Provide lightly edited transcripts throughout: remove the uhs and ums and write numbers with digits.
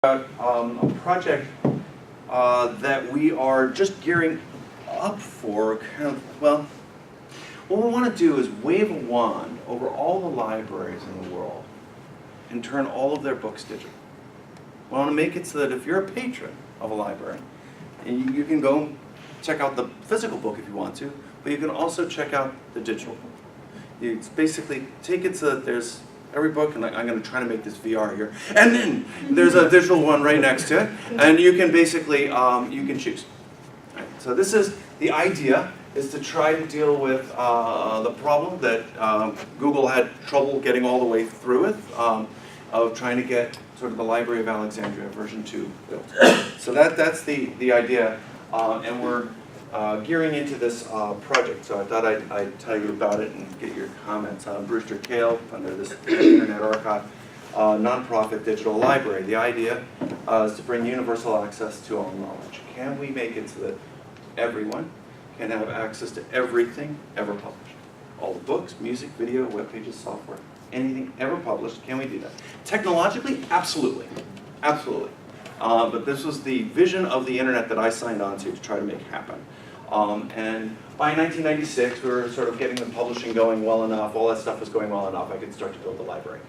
about a project that we are just gearing up for. Well, what we want to do is wave a wand over all the libraries in the world and turn all of their books digital. We want to make it so that if you're a patron of a library, and you can go check out the physical book if you want to, but you can also check out the digital book. You basically take it so that there's every book, and I'm going to try to make this VR here, and then there's a digital one right next to it, and you can basically, you can choose. Right. So this is, the idea is to try to deal with the problem that Google had trouble getting all the way through with, of trying to get sort of the Library of Alexandria version 2 built. So that's the idea, and we're gearing into this project, so I thought I'd tell you about it and get your comments. Brewster Kahle, under this Internet Archive, nonprofit digital library. The idea is to bring universal access to all knowledge. Can we make it so that everyone can have access to everything ever published? All the books, music, video, web pages, software, anything ever published, can we do that? Technologically, absolutely. Absolutely. But this was the vision of the internet that I signed on to try to make happen. And by 1996, we were sort of getting the publishing going well enough, all that stuff was going well enough, I could start to build the library.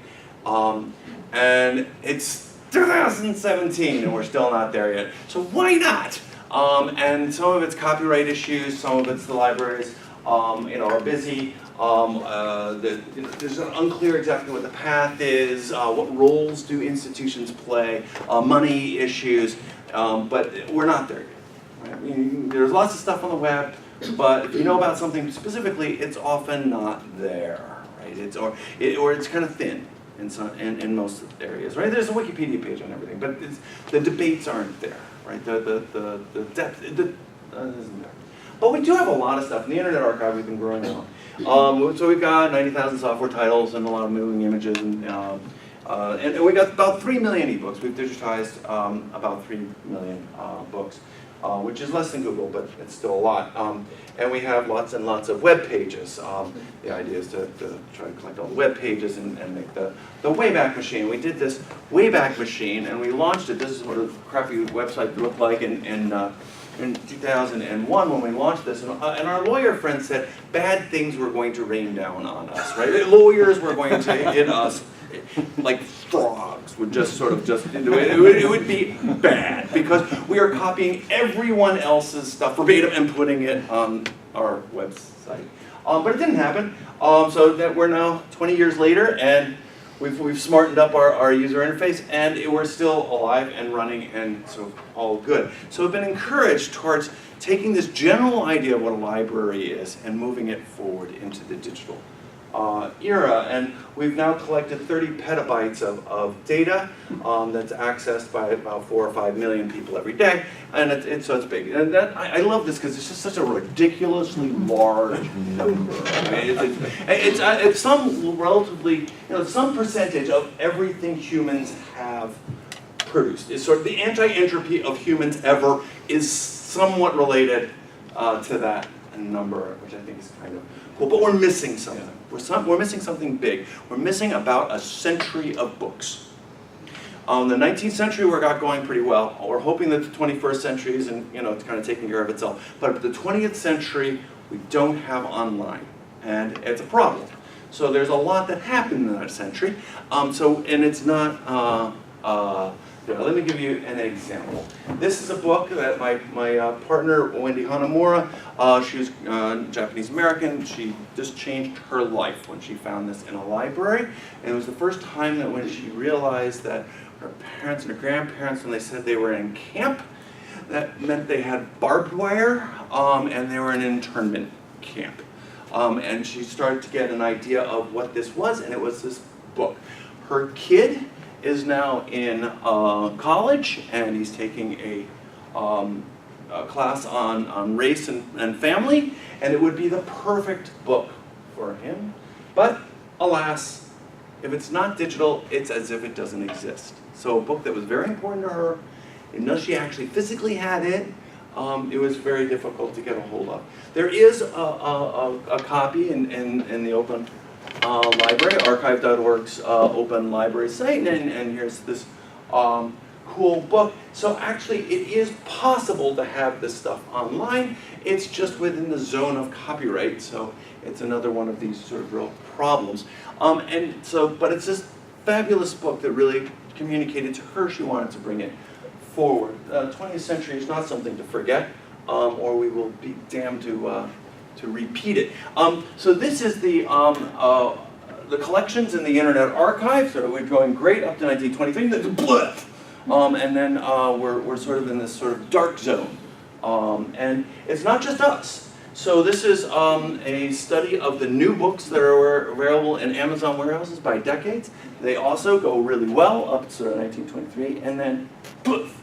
And it's 2017 and we're still not there yet, so why not? And some of it's copyright issues, some of it's the libraries are busy. There's unclear exactly what the path is, what roles do institutions play, money issues, but we're not there yet. Right? I mean, there's lots of stuff on the web, but if you know about something specifically, it's often not there, right? Or it's kind of thin in most areas, right? There's a WIKIPEDIA page on everything, but the debates aren't there, right? The depth isn't there. But we do have a lot of stuff in the Internet Archive we've been growing on. So we've got 90,000 software titles and a lot of moving images, and we got about 3 million ebooks. We've digitized about 3 million books, which is less than Google, but it's still a lot. And we have lots and lots of web pages. The idea is to try to collect all the web pages and make the Wayback Machine. We did this Wayback Machine, and we launched it. This is what a crappy website looked like in 2001 when we launched this, and our lawyer friend said bad things were going to rain down on us, right? Lawyers were going to hit us like frogs would just sort of into it. It would be bad because we are copying everyone else's stuff verbatim and putting it on our website. But it didn't happen. So that we're now 20 years later, and we've smartened up our user interface, and we're still alive and running, and so all good. So we've been encouraged towards taking this general idea of what a library is and moving it forward into the digital era. And we've now collected 30 petabytes of data that's accessed by about 4 or 5 million people every day, and so it's big. And I love this because it's just such a ridiculously large number. It's some relatively, some percentage of everything humans have produced. It's sort of the anti-entropy of humans ever is somewhat related to that number, which I think is kind of cool. But we're missing something. We're missing something big. We're missing about a century of books. The 19th century we got going pretty well. We're hoping that the 21st century is, it's kind of taking care of itself. But the 20th century, we don't have online, and it's a problem. So there's a lot that happened in that century. And it's not. Let me give you an example. This is a book that my partner, Wendy Hanamura, she was Japanese American. She just changed her life when she found this in a library. And it was the first time that when she realized that her parents and her grandparents, when they said they were in camp, that meant they had barbed wire, and they were in an internment camp. And she started to get an idea of what this was, and it was this book. Her kid is now in college, and he's taking a class on race and family, and it would be the perfect book for him. But alas, if it's not digital, it's as if it doesn't exist. So a book that was very important to her, unless she actually physically had it, it was very difficult to get a hold of. There is a copy in the open library, archive.org's open library site, and here's this cool book. So actually it is possible to have this stuff online. It's just within the zone of copyright, so it's another one of these sort of real problems. But it's this fabulous book that really communicated to her she wanted to bring it forward. 20th century is not something to forget, or we will be damned to repeat it. So this is the collections in the Internet Archive. So we're going great up to 1923. There's a blip. And then we're sort of in this sort of dark zone. And it's not just us. So this is a study of the new books that are available in Amazon warehouses by decades. They also go really well up to sort of 1923, and then poof.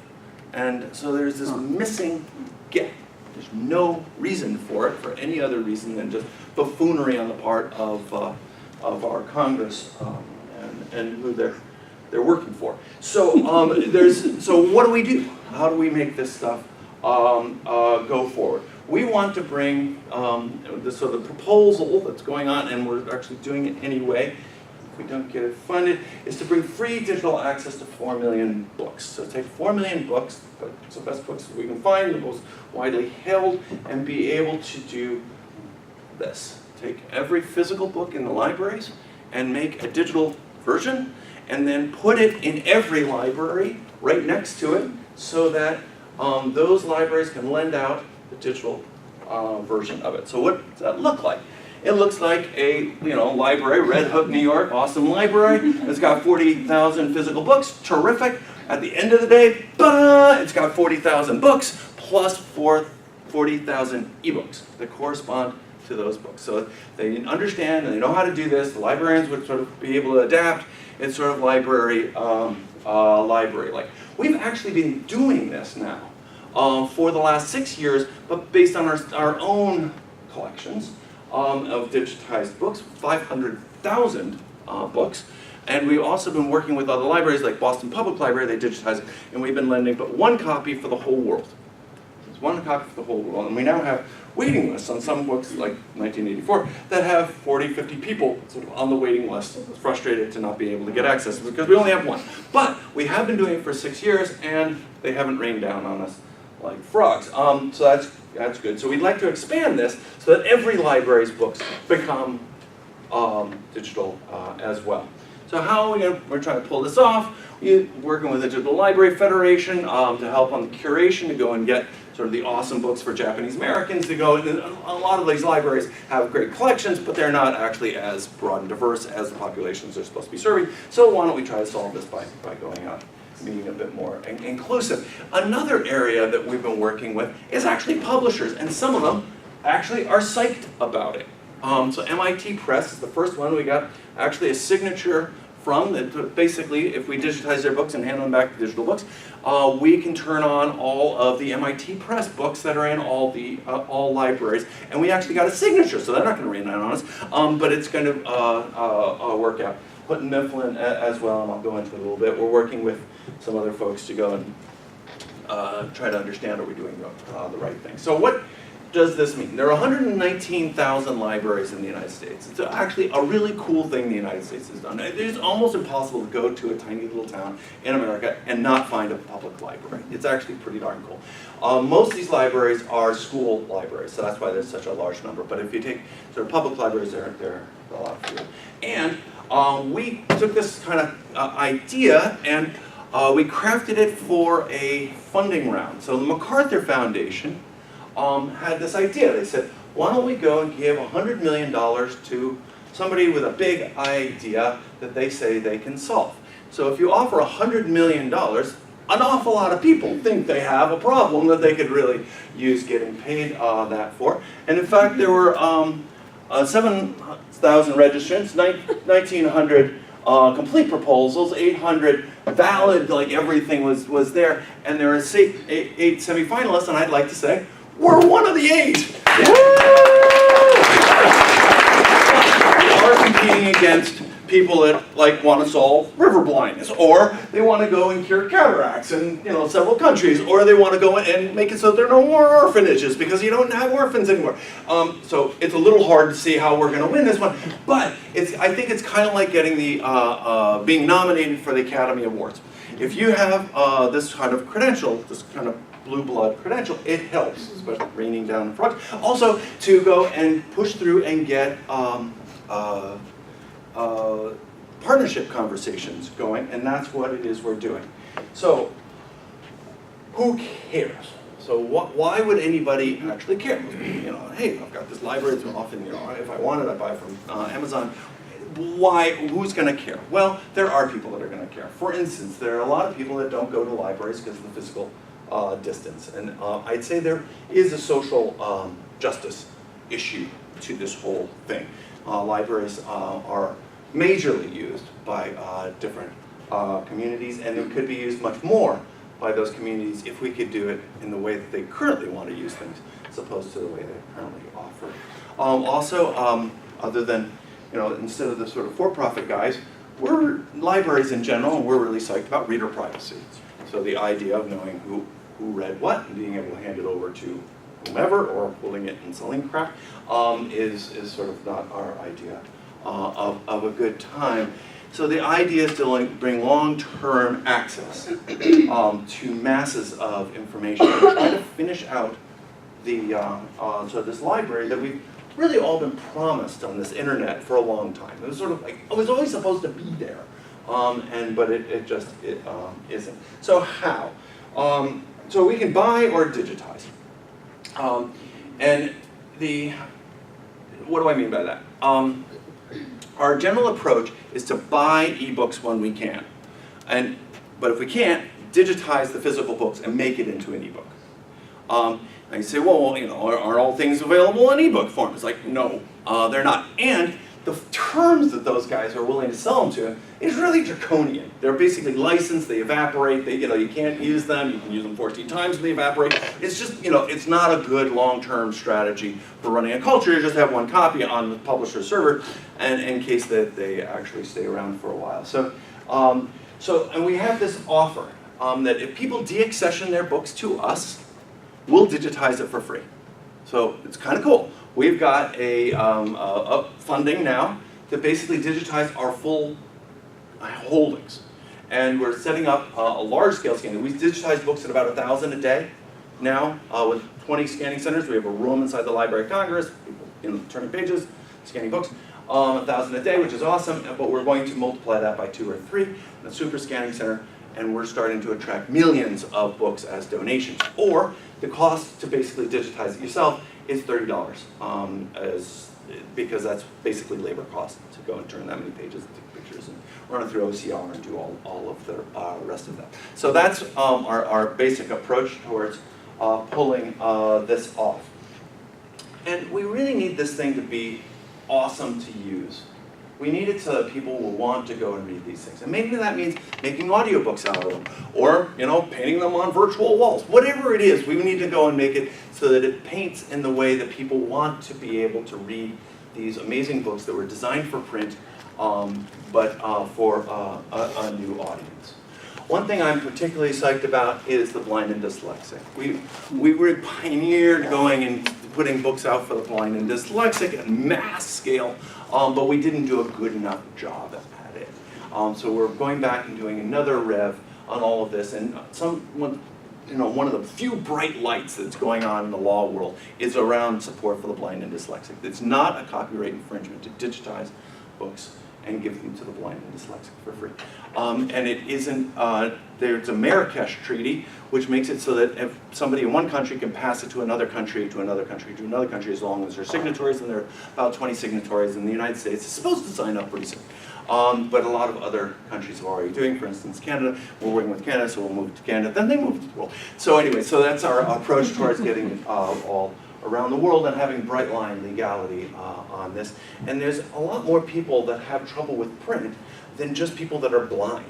And so there's this missing gap. There's no reason for it, for any other reason than just buffoonery on the part of our Congress and who they're working for. So so what do we do? How do we make this stuff go forward? We want to bring the proposal that's going on, and we're actually doing it anyway, if we don't get it funded, is to bring free digital access to 4 million books. So take 4 million books, the best books that we can find, the most widely held, and be able to do this. Take every physical book in the libraries and make a digital version, and then put it in every library right next to it, so that those libraries can lend out the digital version of it. So what does that look like? It looks like a library, Red Hook, New York, awesome library. It's got 40,000 physical books, terrific. At the end of the day, it's got 40,000 books plus 40,000 ebooks that correspond to those books. So they understand and they know how to do this. The librarians would sort of be able to adapt. It's sort of library-like. We've actually been doing this now for the last 6 years, but based on our own collections of digitized books, 500,000 books. And we've also been working with other libraries like Boston Public Library. They digitize it, and we've been lending but one copy for the whole world. It's one copy for the whole world. And we now have waiting lists on some books, like 1984, that have 40, 50 people sort of on the waiting list, frustrated to not be able to get access because we only have one. But we have been doing it for 6 years, and they haven't rained down on us like frogs. So that's good. So we'd like to expand this so that every library's books become digital as well. So how we're trying to pull this off? We're working with the Digital Library Federation to help on the curation, to go and get sort of the awesome books for Japanese Americans to go. And a lot of these libraries have great collections, but they're not actually as broad and diverse as the populations they're supposed to be serving. So why don't we try to solve this by going out, being a bit more inclusive. Another area that we've been working with is actually publishers, and some of them actually are psyched about it. So MIT Press is the first one. We got actually a signature from that. Basically, if we digitize their books and hand them back to digital books, we can turn on all of the MIT Press books that are in all libraries, and we actually got a signature, so they're not going to rain down on us, but it's going to work out. Houghton Mifflin as well, and I'll go into it a little bit. We're working with some other folks to go and try to understand, are we doing the right thing. So what does this mean? There are 119,000 libraries in the United States. It's actually a really cool thing the United States has done. It is almost impossible to go to a tiny little town in America and not find a public library. It's actually pretty darn cool. Most of these libraries are school libraries, so that's why there's such a large number. But if you take sort of public libraries, there are a lot fewer. And we took this kind of idea and we crafted it for a funding round. So the MacArthur Foundation had this idea. They said, why don't we go and give $100 million to somebody with a big idea that they say they can solve. So if you offer $100 million, an awful lot of people think they have a problem that they could really use getting paid that for. And in fact, there were 7,000 registrants, 1,900 complete proposals, 800 valid, like everything was there, and there are 8 semifinalists, and I'd like to say, we're one of the 8! We are competing against people that want to solve river blindness, or they want to go and cure cataracts in several countries, or they want to go and make it so there are no more orphanages because you don't have orphans anymore. So it's a little hard to see how we're going to win this one, but I think it's kind of like getting the being nominated for the Academy Awards. if you have this kind of credential, this kind of blue blood credential, it helps, especially raining down the project. Also, to go and push through and get partnership conversations going, and that's what it is we're doing. So, who cares? So why would anybody actually care? You know, hey, I've got this library. It's often, you know, if I want it, I buy it from Amazon. Why? Who's going to care? Well, there are people that are going to care. For instance, there are a lot of people that don't go to libraries because of the physical distance, and I'd say there is a social justice issue to this whole thing. Libraries are majorly used by different communities, and it could be used much more by those communities if we could do it in the way that they currently want to use things, as opposed to the way they currently offer. Also, other than, you know, instead of the sort of for-profit guys, we're libraries in general, and we're really psyched about reader privacy. So the idea of knowing who read what and being able to hand it over to whomever or pulling it and selling crap is sort of not our idea of a good time. So the idea is to bring long-term access to masses of information and try to finish out the so this library that we've really all been promised on this internet for a long time. It was sort of like, it was always supposed to be there, but it just isn't. So how? So we can buy or digitize. And what do I mean by that? Our general approach is to buy ebooks when we can. But if we can't, digitize the physical books and make it into an ebook. And you say, well, you know, aren't all things available in ebook form? It's like, no, they're not. And the terms that those guys are willing to sell them to is really draconian. They're basically licensed, they evaporate, you can't use them, you can use them 14 times and they evaporate. It's just, you know, it's not a good long-term strategy for running a culture. You just have one copy on the publisher's server, and in case that they actually stay around for a while. So, and we have this offer that if people deaccession their books to us, we'll digitize it for free. So it's kind of cool. We've got a funding now to basically digitize our full holdings. And we're setting up a large-scale scanning. We digitize books at about 1,000 a day now with 20 scanning centers. We have a room inside the Library of Congress, people turning pages, scanning books. 1,000 a day, which is awesome, but we're going to multiply that by 2 or 3 in the super scanning center, and we're starting to attract millions of books as donations. Or the cost to basically digitize it yourself is $30, because that's basically labor cost to go and turn that many pages and take pictures and run it through OCR and do all of the rest of that. So that's our basic approach towards pulling this off. And we really need this thing to be awesome to use. We need it so that people will want to go and read these things. And maybe that means making audiobooks out of them, or, you know, painting them on virtual walls. Whatever it is, we need to go and make it so that it paints in the way that people want to be able to read these amazing books that were designed for print, but for a new audience. One thing I'm particularly psyched about is the blind and dyslexic. We were pioneered going and putting books out for the blind and dyslexic at mass scale, but we didn't do a good enough job at it. So we're going back and doing another rev on all of this, and one of the few bright lights that's going on in the law world is around support for the blind and dyslexic. It's not a copyright infringement to digitize books and give them to the blind and dyslexic for free. And it isn't, there's a Marrakesh Treaty, which makes it so that if somebody in one country can pass it to another country, to another country, to another country, as long as they're signatories, and there are about 20 signatories in the United States. It's supposed to sign up pretty soon. But a lot of other countries are already doing, for instance, Canada. We're working with Canada, so we'll move to Canada, then they move to the world. So anyway, so that's our approach towards getting it all around the world and having bright line legality on this. And there's a lot more people that have trouble with print than just people that are blind.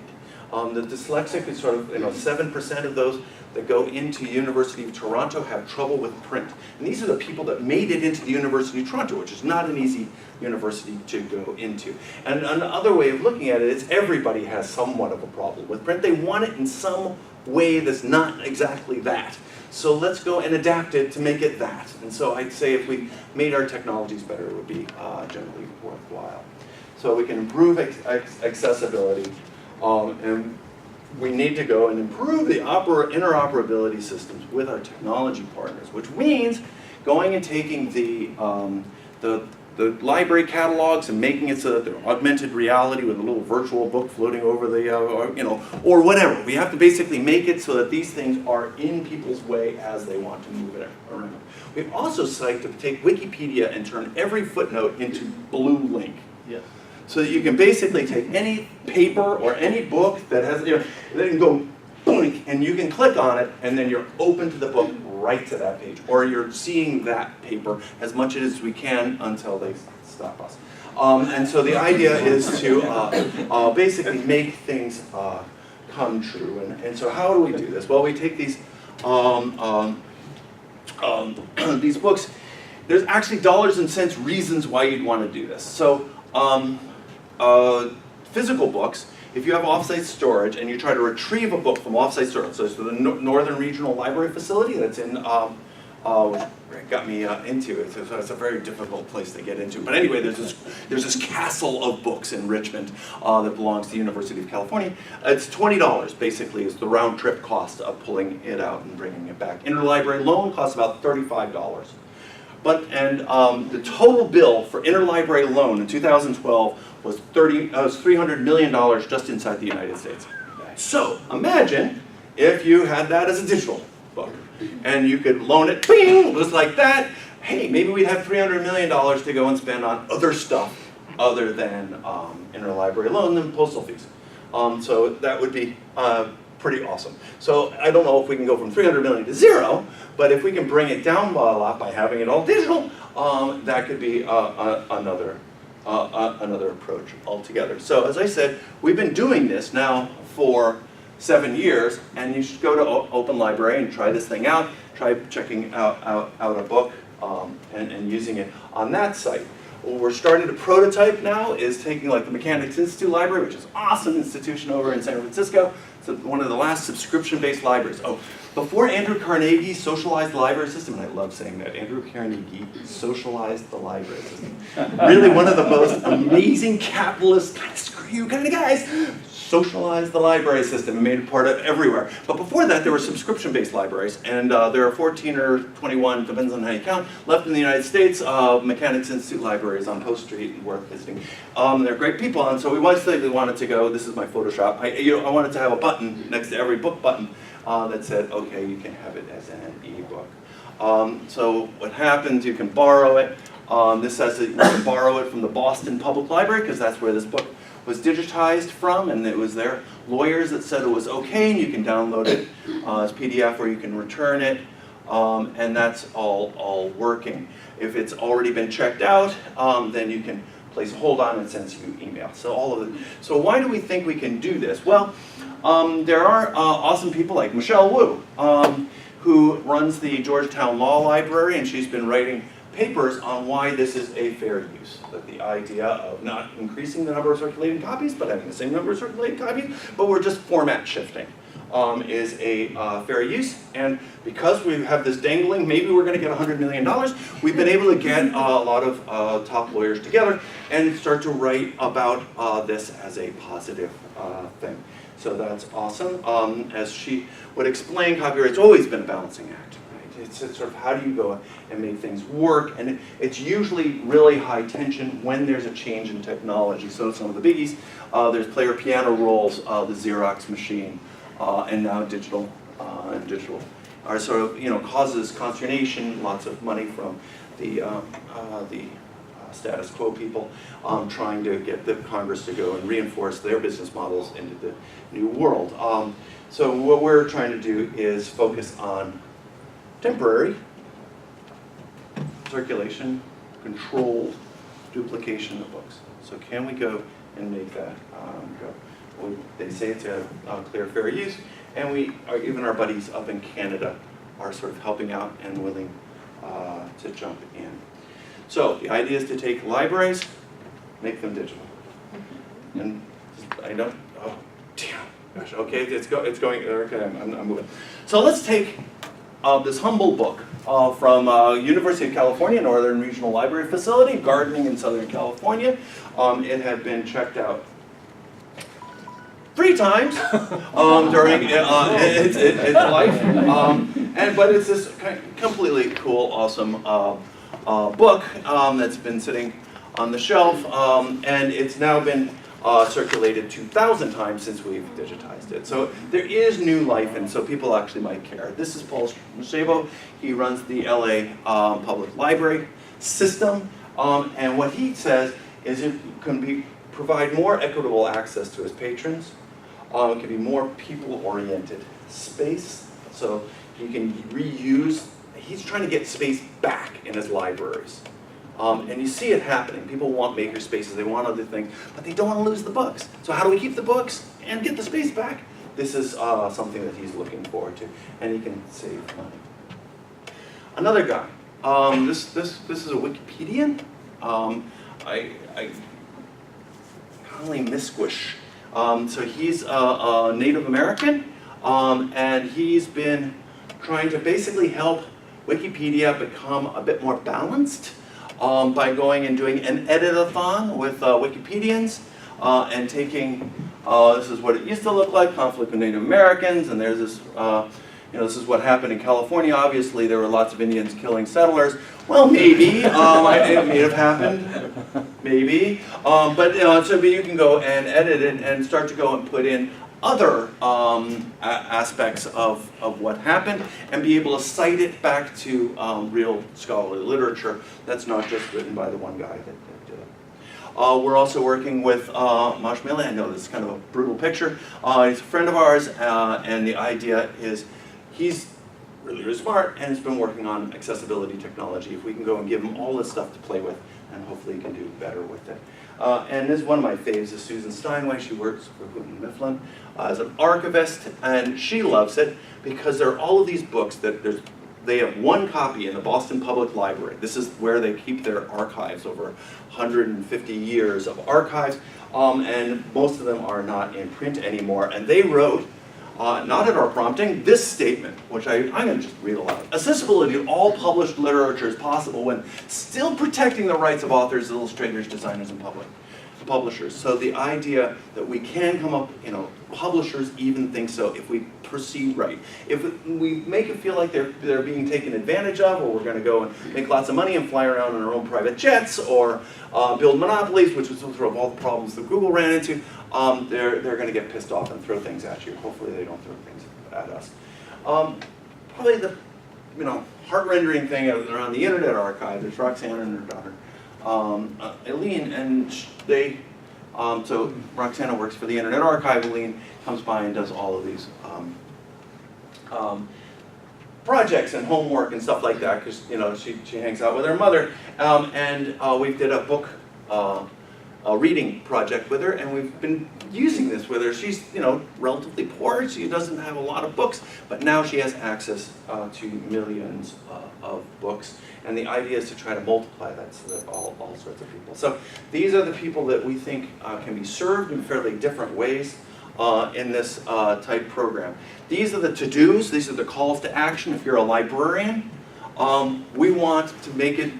The dyslexic is sort of, 7% of those that go into University of Toronto have trouble with print. And these are the people that made it into the University of Toronto, which is not an easy university to go into. And another way of looking at it is everybody has somewhat of a problem with print. They want it in some way that's not exactly that. So let's go and adapt it to make it that. And so I'd say if we made our technologies better, it would be generally worthwhile. So we can improve accessibility and we need to go and improve the interoperability systems with our technology partners, which means going and taking the library catalogs and making it so that they're augmented reality with a little virtual book floating over the, or whatever. We have to basically make it so that these things are in people's way as they want to move it around. We've also decided to take Wikipedia and turn every footnote into blue link. Yeah. So that you can basically take any paper or any book that has, then you go boink, and you can click on it, and then you're open to the book right to that page, or you're seeing that paper as much as we can until they stop us. And so the idea is to basically make things come true. And so how do we do this? Well, we take these these books. There's actually dollars and cents reasons why you'd want to do this. So physical books, if you have offsite storage and you try to retrieve a book from offsite storage, so it's the Northern Regional Library Facility that's in, which got me into it, so it's a very difficult place to get into. But anyway, there's this castle of books in Richmond that belongs to the University of California. It's $20 basically is the round trip cost of pulling it out and bringing it back. Interlibrary loan costs about $35. The total bill for interlibrary loan in 2012 was $300 million just inside the United States. So imagine if you had that as a digital book and you could loan it, bing, just like that. Hey, maybe we'd have $300 million to go and spend on other stuff other than interlibrary loan and postal fees. So that would be pretty awesome. So I don't know if we can go from 300 million to zero, but if we can bring it down a lot by having it all digital, that could be another approach altogether. So as I said, we've been doing this now for 7 years, and you should go to Open Library and try this thing out. Try checking out a book and using it on that site. What we're starting to prototype now is taking like the Mechanics Institute Library, which is an awesome institution over in San Francisco. It's one of the last subscription-based libraries. Oh, before Andrew Carnegie socialized the library system, and I love saying that, Andrew Carnegie socialized the library system. Really one of the most amazing capitalist, kind of screw you kind of guys, socialized the library system and made it part of everywhere. But before that, there were subscription-based libraries, and there are 14 or 21, depends on how you count, left in the United States, Mechanics Institute libraries on Post Street and worth visiting. They're great people, and so we wanted to go, this is my Photoshop, I wanted to have a button next to every book button that said, okay, you can have it as an e-book. So what happens, you can borrow it. This says that you can borrow it from the Boston Public Library, because that's where this book was digitized from, and it was their lawyers that said it was okay, and you can download it as PDF or you can return it, and that's all working. If it's already been checked out, then you can place a hold on and it sends you email. So all of it. So why do we think we can do this? Well, there are awesome people like Michelle Wu, who runs the Georgetown Law Library, and she's been writing papers on why this is a fair use. That the idea of not increasing the number of circulating copies, but having the same number of circulating copies, but we're just format shifting, is a fair use. And because we have this dangling, maybe we're going to get $100 million, we've been able to get a lot of top lawyers together and start to write about this as a positive thing. So that's awesome. As she would explain, copyright's always been a balancing act. It's sort of how do you go and make things work, and it's usually really high tension when there's a change in technology. So some of the biggies, there's player piano rolls, the Xerox machine, and now digital are sort of causes consternation, lots of money from the status quo people trying to get the Congress to go and reinforce their business models into the new world. So what we're trying to do is focus on temporary circulation, controlled duplication of books. So can we go and make that go? Well, they say it's a clear fair use, and even our buddies up in Canada are sort of helping out and willing to jump in. So the idea is to take libraries, make them digital. And I don't, oh, damn, gosh, okay, it's going, okay, I'm moving. So let's take this humble book from University of California, Northern Regional Library Facility, gardening in Southern California. It had been checked out 3 3 times during its life. But it's this completely cool, awesome book that's been sitting on the shelf, and it's now been circulated 2,000 times since we've digitized it. So there is new life, and so people actually might care. This is Paul Mashavo. He runs the LA Public Library system, and what he says is it can provide more equitable access to his patrons. It can be more people-oriented space, so you can reuse. He's trying to get space back in his libraries. And you see it happening. People want maker spaces, they want other things, but they don't want to lose the books. So how do we keep the books and get the space back? This is something that he's looking forward to, and he can save money. Another guy. This is a Wikipedian. Kahle Misquish. So he's a Native American, and he's been trying to basically help Wikipedia become a bit more balanced by going and doing an edit-a-thon with Wikipedians and taking, this is what it used to look like, conflict with Native Americans, and there's this, this is what happened in California. Obviously, there were lots of Indians killing settlers. Well, maybe, it may have happened, maybe. But you can go and edit it and start to go and put in other aspects of what happened and be able to cite it back to real scholarly literature that's not just written by the one guy that did it. We're also working with Mashmele. I know this is kind of a brutal picture. He's a friend of ours, and the idea is he's really, really smart and has been working on accessibility technology. If we can go and give him all this stuff to play with, and hopefully he can do better with it. And this is one of my faves is Susan Steinway. She works for Houghton Mifflin as an archivist, and she loves it because there are all of these books that they have one copy in the Boston Public Library. This is where they keep their archives, over 150 years of archives, and most of them are not in print anymore. And they wrote, not at our prompting, this statement, which I'm going to just read aloud. Accessibility to all published literature is possible when still protecting the rights of authors, illustrators, designers, and publishers. So the idea that we can come up, publishers even think so if we proceed right. If we make it feel like they're being taken advantage of, or we're going to go and make lots of money and fly around in our own private jets, or build monopolies, which is sort of all the problems that Google ran into, they're going to get pissed off and throw things at you. Hopefully they don't throw things at us. Probably the heart-rendering thing around the Internet Archive, there's Roxanne and her daughter, Eileen, and they, so Roxana works for the Internet Archive. Eileen comes by and does all of these projects and homework and stuff like that, because she hangs out with her mother. We did a book reading project with her, and we've been using this with her. She's relatively poor. She doesn't have a lot of books, but now she has access to millions of books. And the idea is to try to multiply that so that all sorts of people. So these are the people that we think can be served in fairly different ways in this type program. These are the to-dos. These are the calls to action. If you're a librarian, we want to make it,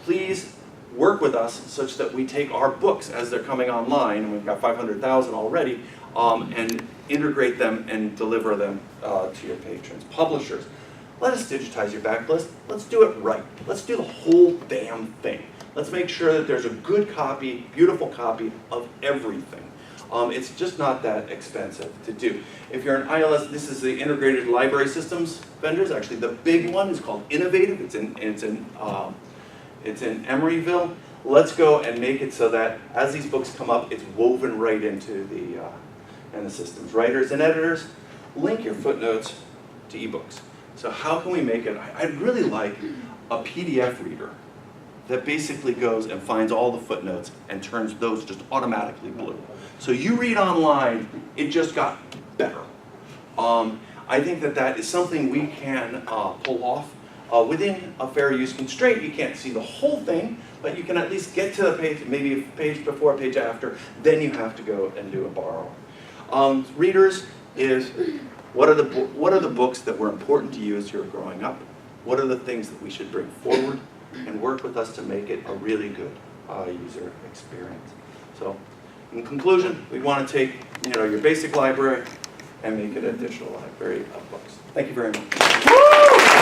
please work with us such that we take our books as they're coming online, and we've got 500,000 already, and integrate them and deliver them to your patrons. Publishers, let us digitize your backlist. Let's do it right. Let's do the whole damn thing. Let's make sure that there's a good copy, beautiful copy of everything. It's just not that expensive to do. If you're an ILS, this is the Integrated Library Systems vendors. Actually, the big one is called Innovative. It's in Emeryville. Let's go and make it so that as these books come up, it's woven right into the systems. Writers and editors, link your footnotes to eBooks. So how can we make it? I'd really like a PDF reader that basically goes and finds all the footnotes and turns those just automatically blue. So you read online, it just got better. I think that is something we can pull off within a fair use constraint. You can't see the whole thing, but you can at least get to the page, maybe a page before, a page after, then you have to go and do a borrow. Readers is, what are the books that were important to you as you were growing up? What are the things that we should bring forward and work with us to make it a really good user experience? So In conclusion, we want to take your basic library and make it a digital library of books. Thank you very much. Woo!